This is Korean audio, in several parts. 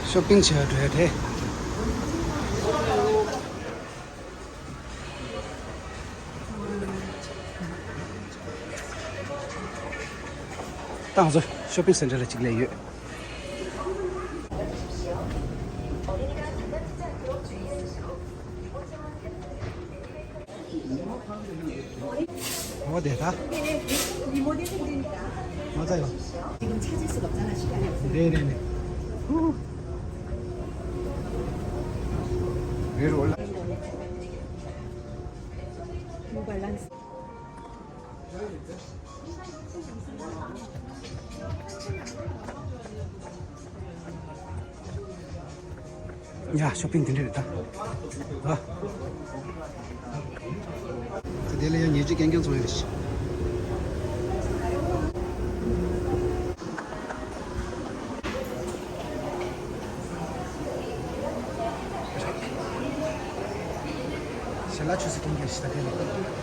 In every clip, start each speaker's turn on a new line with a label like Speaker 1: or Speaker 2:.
Speaker 1: 쇼핑 쳐야 돼. 당서 쇼핑 센터를 찍래요. 어디다?
Speaker 2: 리모델 생기니까.
Speaker 1: 맞아요.
Speaker 2: 지금 찾을 수가 없잖아, 시간이 없어.
Speaker 1: 네네네. 위로 올라.
Speaker 2: 뉴발란스.
Speaker 1: 야, 쇼핑 들렸다. 아. 그대로 연 예지 경경 좀 해주시. 셀라추스 경경 시작해요.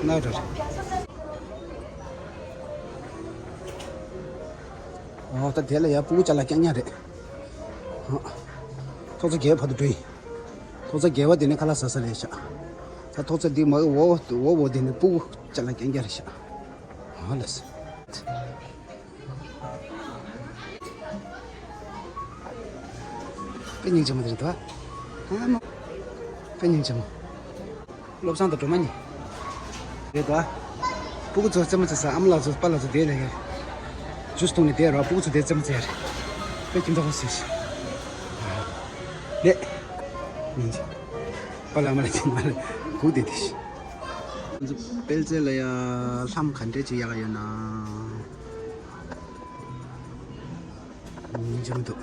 Speaker 1: 나오죠. 딱 될래 야 보고 잘라 깽냐래. 토서 개 봐도 돼. 토서 개와 되는 칼라 서서래셔. 자 토서 디뭐 되는 보고 잘라 깽냐래셔. 알았어. penning 좀 들이 더. 뭐 penning 좀. 롭상도 좀 많이. 그래도 보고 저 점에서 아무라도 빨라서 되네. 주스통이 되라 보고 저 점에서 해. 뺏긴다 했어. 네. 이제 빨리 아무나 정말 고대듯이. 이제 벨젤이야 3칸대지 야가요나. 이 정도.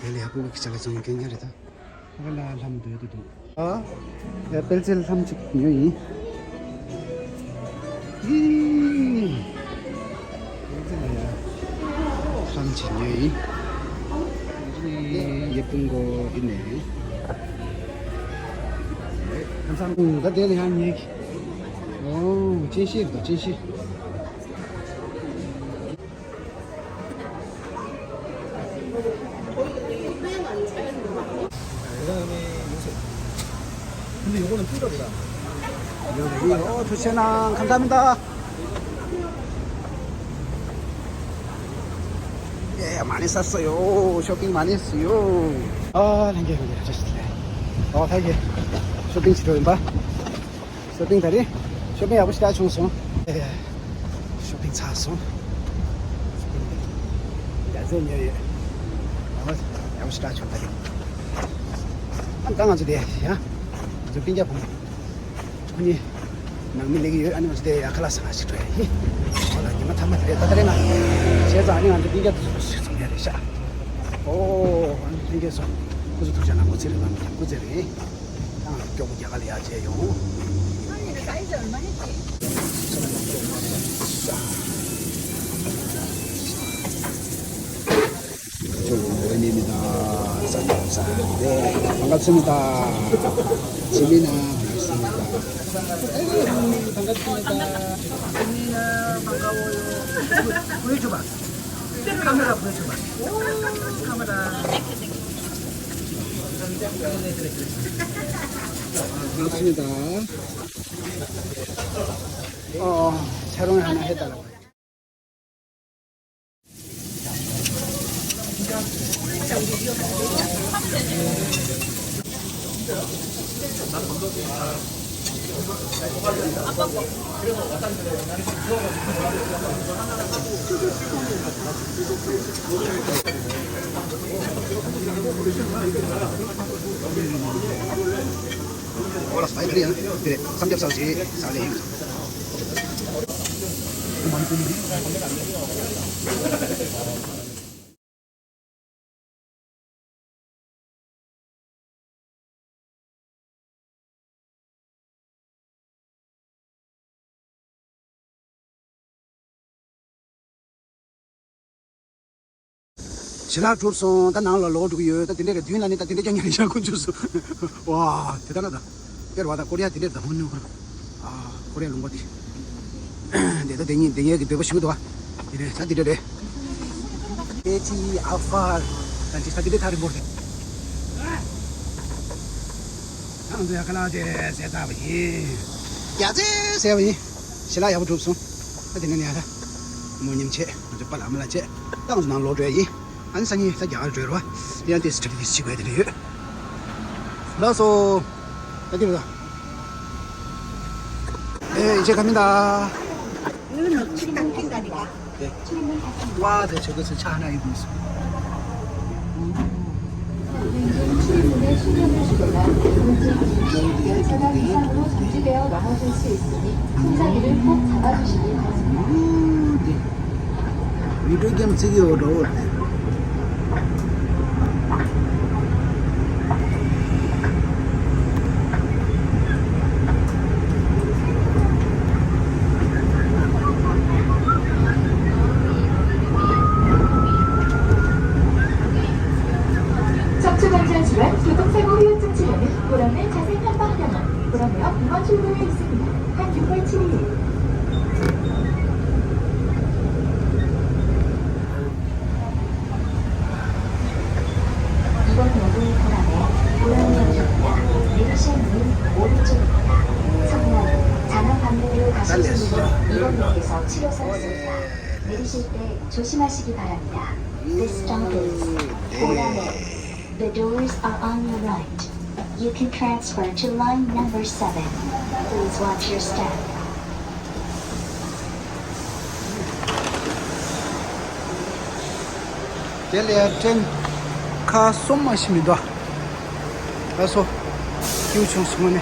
Speaker 1: 벨레야 보고 기차가 좀 괜찮다. 그걸라 하면 돼도. 아, 야 벨젤 30이. 벨젤이야 30이. 예쁜 거 있네. 네, 감사합니다. 내일 한 얘기. 오, 진실이다, 진실.
Speaker 3: 근데 요거는 뚜껑이다.
Speaker 1: 두시랑 감사합니다. 예, 많이 샀어요. 쇼핑 많이 했어요. 아, 랭게 아저씨들. 다이게 쇼핑 치료 봐. 쇼핑 다리. 쇼핑 해봅시다, 중송. 예, 쇼핑 차송. 야전이에요. 해봅시다, 중다리. 안 당하지 돼, 야. 저 빙자 보면. 아니, 낭민에게 아니면 내 약할라서 하실 거야. 이만 담아 드려, 다들이나. 제자 아니면 안 빙자 소리야 되셔. 오, 빙자서 그저 두잖아, 뭐 저리 가면 그저리. 교부 약을 해야지요.
Speaker 2: 아니, 사이즈 얼마 했지?
Speaker 1: 조원입니다. 쌈쌈. 네, 반갑습니다. 지민아 반갑습니다. 반갑습니다. 지민아 반가워요. 보여줘봐. 카메라 보여줘봐. 오, 카메라. 반갑습니다. 촬영을 하나 해달라고. Hola, está ahí, mire, 삼겹살 지 살이. 신라 좁소 다 나올라 로드고요. 다 딘데 뒤나니 다 딘데 장년이 자고 주소. 와, 대단하다. 여러 와다 코리아 딘데다 혼는 거. 아, 코리아 롱바디. 내가 댕이 되고 싶어도 와. 이래 사디래. 에지 알파 단지 사디래 타는 거래. 당도 약간하게 세다비. 야제 세비. 신라 야부 좁소. 다 딘데 야다. 뭐님체 저 빨라물라체. 당도 난 로드에 안상이 사자를 줘라. 얘한테 스트레스 치고야 되네. 나서 어디로 가? 네, 이제 갑니다.
Speaker 2: 이거는 식당 핑가니까.
Speaker 1: 네. 와, 네, 저것을 차 하나 입고 있어.
Speaker 4: 출입문에 신경을 주거나 열차가 이상으로 정지되어 넘어질 수 있으니 손잡이를 꼭 잡아주시기 바랍니다.
Speaker 1: 이렇게 되게 어려워.
Speaker 4: 척추관절 질환, 교통사고 후유증 치료는 보람의 자생 한방병원, 보람역 병원 출구에 있습니다. 한 6월 7일. 이번 역은 보람역입니다. 내리실 문은 오른쪽입니다. 성남, 장안 방면으로 가실 분들은 이번 역에서 치료서 있습니다. 내리실 때 조심하시기 바랍니다. This stop is 보람역. The doors are on your right. You can transfer to line number 7. Please watch your step.
Speaker 1: 델레아텐 카솜마십니다. 가서 기우청 수문에